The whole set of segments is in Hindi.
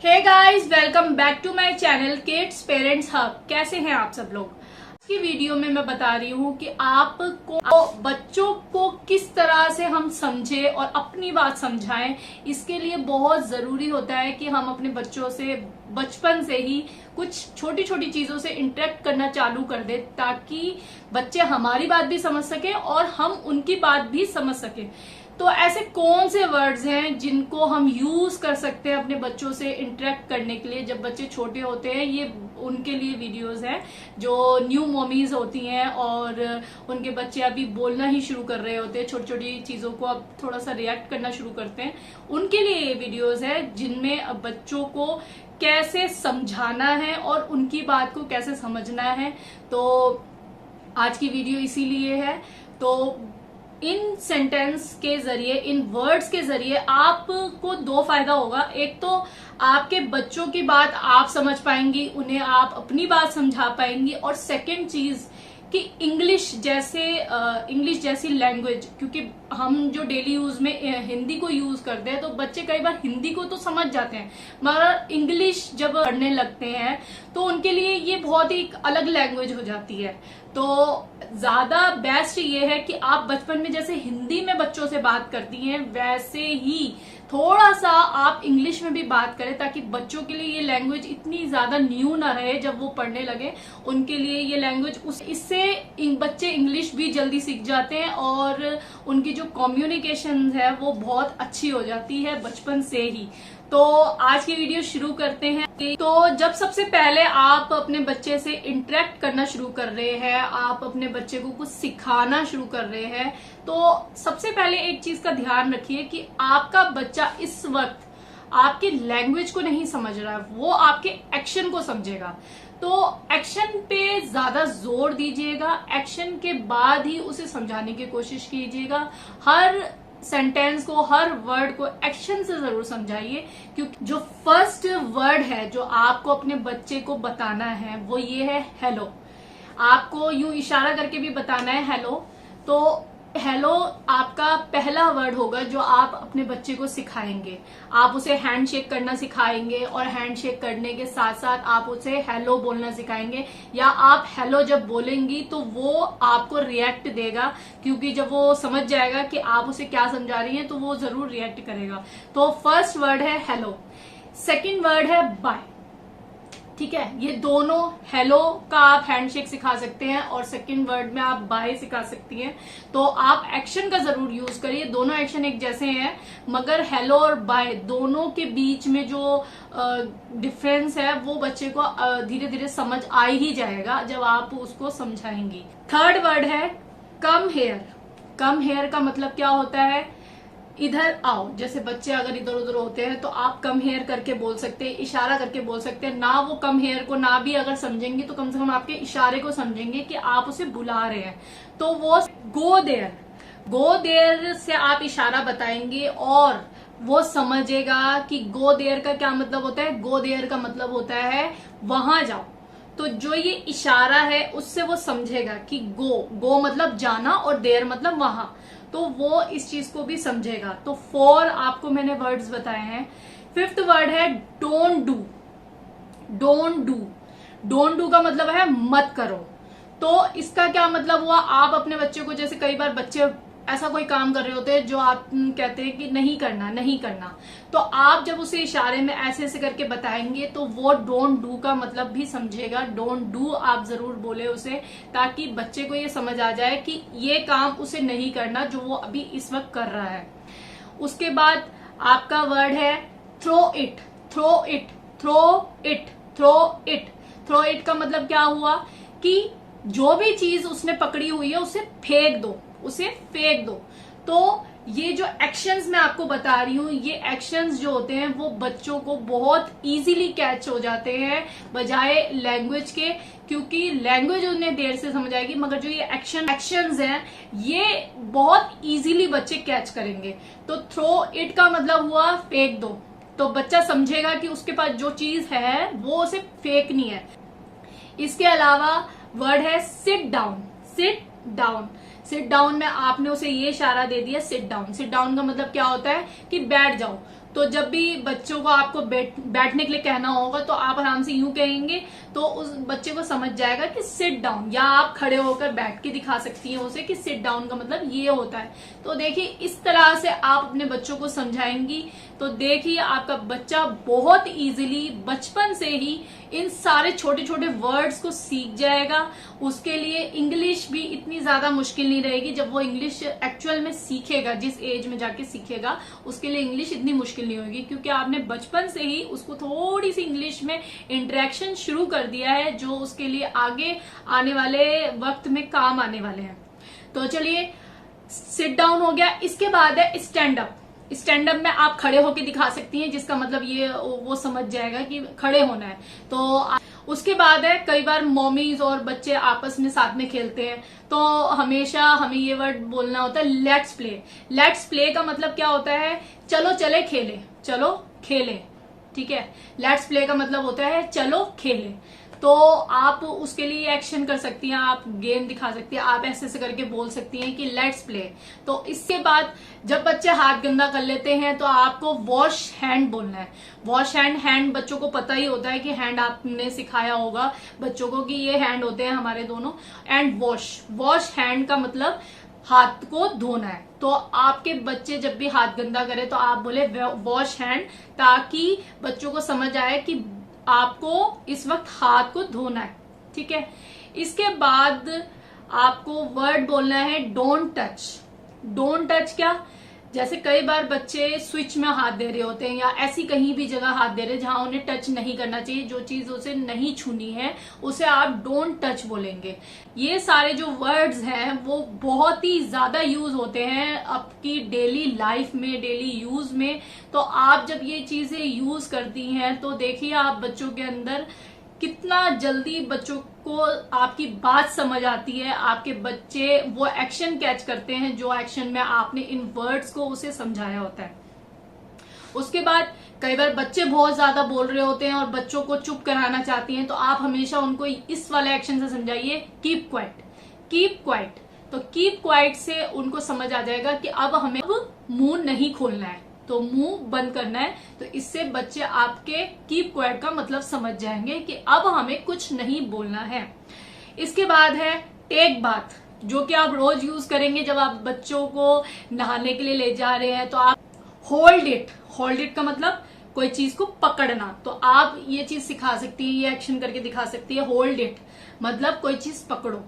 Hey guys, welcome back to my channel kids parents hub. कैसे हैं आप सब लोग। की वीडियो में मैं बता रही हूँ कि आपको बच्चों को किस तरह से हम समझे और अपनी बात समझाएं। इसके लिए बहुत जरूरी होता है कि हम अपने बच्चों से बचपन से ही कुछ छोटी छोटी चीजों से इंटरेक्ट करना चालू कर दे, ताकि बच्चे हमारी बात भी समझ सके और हम उनकी बात भी समझ सके। तो ऐसे कौन से वर्ड्स हैं जिनको हम यूज कर सकते हैं अपने बच्चों से इंटरेक्ट करने के लिए जब बच्चे छोटे होते हैं। ये उनके लिए वीडियोस हैं जो न्यू मॉमीज होती हैं और उनके बच्चे अभी बोलना ही शुरू कर रहे होते हैं, छोटी छोटी चीजों को अब थोड़ा सा रिएक्ट करना शुरू करते हैं। उनके लिए ये वीडियोस है जिनमें अब बच्चों को कैसे समझाना है और उनकी बात को कैसे समझना है। तो आज की वीडियो इसीलिए है। तो इन सेंटेंस के जरिए, इन वर्ड्स के जरिए आपको दो फायदा होगा। एक तो आपके बच्चों की बात आप समझ पाएंगी, उन्हें आप अपनी बात समझा पाएंगी। और सेकंड चीज कि इंग्लिश जैसी लैंग्वेज, क्योंकि हम जो डेली यूज में हिंदी को यूज करते हैं तो बच्चे कई बार हिंदी को तो समझ जाते हैं, मगर इंग्लिश जब पढ़ने लगते हैं तो उनके लिए ये बहुत ही अलग लैंग्वेज हो जाती है। तो ज्यादा बेस्ट ये है कि आप बचपन में जैसे हिंदी में बच्चों से बात करती हैं वैसे ही थोड़ा सा आप इंग्लिश में भी बात करें, ताकि बच्चों के लिए ये लैंग्वेज इतनी ज्यादा न्यू ना रहे। जब वो पढ़ने लगे उनके लिए ये लैंग्वेज इससे बच्चे इंग्लिश भी जल्दी सीख जाते हैं और उनकी जो कम्युनिकेशन है वो बहुत अच्छी हो जाती है बचपन से ही। तो आज की वीडियो शुरू करते हैं। तो जब सबसे पहले आप अपने बच्चे से इंटरेक्ट करना शुरू कर रहे हैं, आप अपने बच्चे को कुछ सिखाना शुरू कर रहे हैं, तो सबसे पहले एक चीज का ध्यान रखिए कि आपका बच्चा इस वक्त आपकी लैंग्वेज को नहीं समझ रहा है, वो आपके एक्शन को समझेगा। तो एक्शन पे ज्यादा जोर दीजिएगा, एक्शन के बाद ही उसे समझाने की कोशिश कीजिएगा। हर सेंटेंस को, हर वर्ड को एक्शन से जरूर समझाइए, क्योंकि जो फर्स्ट वर्ड है जो आपको अपने बच्चे को बताना है वो ये है हेलो। आपको यूं इशारा करके भी बताना है हेलो। तो हेलो आपका पहला वर्ड होगा जो आप अपने बच्चे को सिखाएंगे। आप उसे हैंडशेक करना सिखाएंगे और हैंडशेक करने के साथ साथ आप उसे हेलो बोलना सिखाएंगे, या आप हेलो जब बोलेंगी तो वो आपको रिएक्ट देगा, क्योंकि जब वो समझ जाएगा कि आप उसे क्या समझा रही हैं तो वो जरूर रिएक्ट करेगा। तो फर्स्ट वर्ड है हेलो। सेकंड वर्ड है बाय। ठीक है, ये दोनों, हेलो का आप हैंडशेक सिखा सकते हैं और सेकंड वर्ड में आप बाय सिखा सकती हैं। तो आप एक्शन का जरूर यूज करिए। दोनों एक्शन एक जैसे हैं, मगर हेलो और बाय दोनों के बीच में जो डिफरेंस है वो बच्चे को धीरे धीरे समझ आ ही जाएगा जब आप उसको समझाएंगी। थर्ड वर्ड है कम हेयर। कम हेयर का मतलब क्या होता है? इधर आओ। जैसे बच्चे अगर इधर उधर होते हैं तो आप कम हेयर करके बोल सकते हैं, इशारा करके बोल सकते हैं। ना वो कम हेयर को ना भी अगर समझेंगे तो कम से कम आपके इशारे को समझेंगे कि आप उसे बुला रहे हैं। तो वो गो देयर, गो देयर से आप इशारा बताएंगे और वो समझेगा कि गो देयर का क्या मतलब होता है। गो देयर का मतलब होता है वहां जाओ। तो जो ये इशारा है उससे वो समझेगा कि गो मतलब जाना और देयर मतलब वहां, तो वो इस चीज को भी समझेगा। तो 4 आपको मैंने वर्ड्स बताए हैं। फिफ्थ वर्ड है don't do. Don't do, don't do का मतलब है मत करो। तो इसका क्या मतलब हुआ? आप अपने बच्चे को, जैसे कई बार बच्चे ऐसा कोई काम कर रहे होते हैं जो आप कहते हैं कि नहीं करना नहीं करना, तो आप जब उसे इशारे में ऐसे ऐसे करके बताएंगे तो वो डोंट डू का मतलब भी समझेगा। डोंट डू आप जरूर बोले उसे, ताकि बच्चे को ये समझ आ जाए कि ये काम उसे नहीं करना जो वो अभी इस वक्त कर रहा है। उसके बाद आपका वर्ड है throw it. Throw it, throw it, throw it. Throw it का मतलब क्या हुआ कि जो भी चीज उसने पकड़ी हुई है उसे फेंक दो, उसे फेंक दो। तो ये जो एक्शंस मैं आपको बता रही हूँ, ये एक्शंस जो होते हैं वो बच्चों को बहुत इजीली कैच हो जाते हैं बजाय लैंग्वेज के, क्योंकि लैंग्वेज उन्हें देर से समझ आएगी, मगर जो ये एक्शंस हैं ये बहुत इजीली बच्चे कैच करेंगे। तो थ्रो इट का मतलब हुआ फेंक दो। तो बच्चा समझेगा कि उसके पास जो चीज है वो उसे फेंकनी है। इसके अलावा वर्ड है sit down. Sit down, sit down में आपने उसे ये इशारा दे दिया सिट डाउन। सिट डाउन का मतलब क्या होता है कि बैठ जाओ। तो जब भी बच्चों को आपको बैठने के लिए कहना होगा तो आप आराम से यूं कहेंगे तो उस बच्चे को समझ जाएगा कि सिट डाउन, या आप खड़े होकर बैठ के दिखा सकती हैं उसे कि सिट डाउन का मतलब ये होता है। तो देखिए इस तरह से आप अपने बच्चों को समझाएंगी तो देखिए आपका बच्चा बहुत इजीली बचपन से ही इन सारे छोटे छोटे वर्ड्स को सीख जाएगा। उसके लिए इंग्लिश भी इतनी ज्यादा मुश्किल नहीं रहेगी। जब वो इंग्लिश एक्चुअल में सीखेगा, जिस एज में जाके सीखेगा, उसके लिए इंग्लिश इतनी मुश्किल नहीं होगी, क्योंकि आपने बचपन से ही उसको थोड़ी सी इंग्लिश में इंटरेक्शन शुरू कर दिया है, जो उसके लिए आगे आने वाले वक्त में काम आने वाले हैं। तो चलिए, सिट डाउन हो गया। इसके बाद है स्टैंड अप। स्टैंड अप में आप खड़े होके दिखा सकती हैं, जिसका मतलब ये वो समझ जाएगा कि खड़े होना है। तो उसके बाद है, कई बार मॉमीज और बच्चे आपस में साथ में खेलते हैं तो हमेशा हमें ये वर्ड बोलना होता है, लेट्स प्ले। लेट्स प्ले का मतलब क्या होता है? चलो चले खेलें, चलो खेलें। ठीक है, लेट्स प्ले का मतलब होता है चलो खेलें। तो आप उसके लिए एक्शन कर सकती हैं, आप गेम दिखा सकती हैं, आप ऐसे ऐसे करके बोल सकती हैं कि लेट्स प्ले। तो इसके बाद जब बच्चे हाथ गंदा कर लेते हैं तो आपको वॉश हैंड बोलना है। वॉश हैंड, हैंड बच्चों को पता ही होता है कि हैंड आपने सिखाया होगा बच्चों को कि ये हैंड होते हैं हमारे दोनों। एंड वॉश, वॉश हैंड का मतलब हाथ को धोना है। तो आपके बच्चे जब भी हाथ गंदा करे तो आप बोले वॉश हैंड, ताकि बच्चों को समझ आए कि आपको इस वक्त हाथ को धोना है। ठीक है, इसके बाद आपको वर्ड बोलना है डोंट टच। डोंट टच क्या? जैसे कई बार बच्चे स्विच में हाथ दे रहे होते हैं या ऐसी कहीं भी जगह हाथ दे रहे हैं जहां उन्हें टच नहीं करना चाहिए, जो चीज उसे नहीं छूनी है उसे आप डोंट टच बोलेंगे। ये सारे जो वर्ड्स हैं वो बहुत ही ज्यादा यूज होते हैं आपकी डेली लाइफ में, डेली यूज में। तो आप जब ये चीजें यूज करती हैं तो देखिए आप बच्चों के अंदर कितना जल्दी बच्चों को आपकी बात समझ आती है। आपके बच्चे वो एक्शन कैच करते हैं जो एक्शन में आपने इन वर्ड्स को उसे समझाया होता है। उसके बाद कई बार बच्चे बहुत ज्यादा बोल रहे होते हैं और बच्चों को चुप कराना चाहती हैं, तो आप हमेशा उनको इस वाले एक्शन से समझाइए, कीप क्वाइट, कीप क्वाइट। तो कीप क्वाइट से उनको समझ आ जाएगा कि अब हमें मुंह नहीं खोलना है, तो मुंह बंद करना है। तो इससे बच्चे आपके कीप क्वाइट का मतलब समझ जाएंगे कि अब हमें कुछ नहीं बोलना है। इसके बाद है टेक बाथ, जो कि आप रोज यूज करेंगे जब आप बच्चों को नहाने के लिए ले जा रहे हैं। तो आप होल्ड इट, होल्ड इट का मतलब कोई चीज को पकड़ना। तो आप ये चीज सिखा सकती है, ये एक्शन करके दिखा सकती है, होल्ड इट मतलब कोई चीज पकड़ो।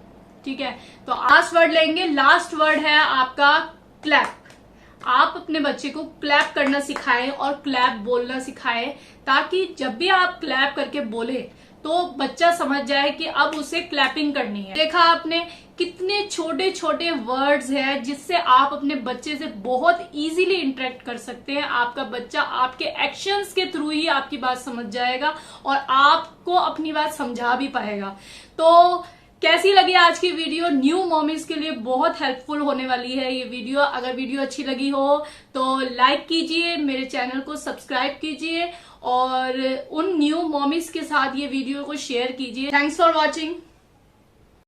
ठीक है, तो लास्ट वर्ड लेंगे। लास्ट वर्ड है आपका क्लैप। आप अपने बच्चे को क्लैप करना सिखाएं और क्लैप बोलना सिखाएं, ताकि जब भी आप क्लैप करके बोले तो बच्चा समझ जाए कि अब उसे क्लैपिंग करनी है। देखा आपने कितने छोटे छोटे वर्ड्स हैं जिससे आप अपने बच्चे से बहुत इजीली इंटरेक्ट कर सकते हैं। आपका बच्चा आपके एक्शंस के थ्रू ही आपकी बात समझ जाएगा और आपको अपनी बात समझा भी पाएगा। तो कैसी लगी आज की वीडियो? न्यू मॉमीज के लिए बहुत हेल्पफुल होने वाली है ये वीडियो। अगर वीडियो अच्छी लगी हो तो लाइक कीजिए, मेरे चैनल को सब्सक्राइब कीजिए और उन न्यू मॉमीज के साथ ये वीडियो को शेयर कीजिए। Thanks for watching.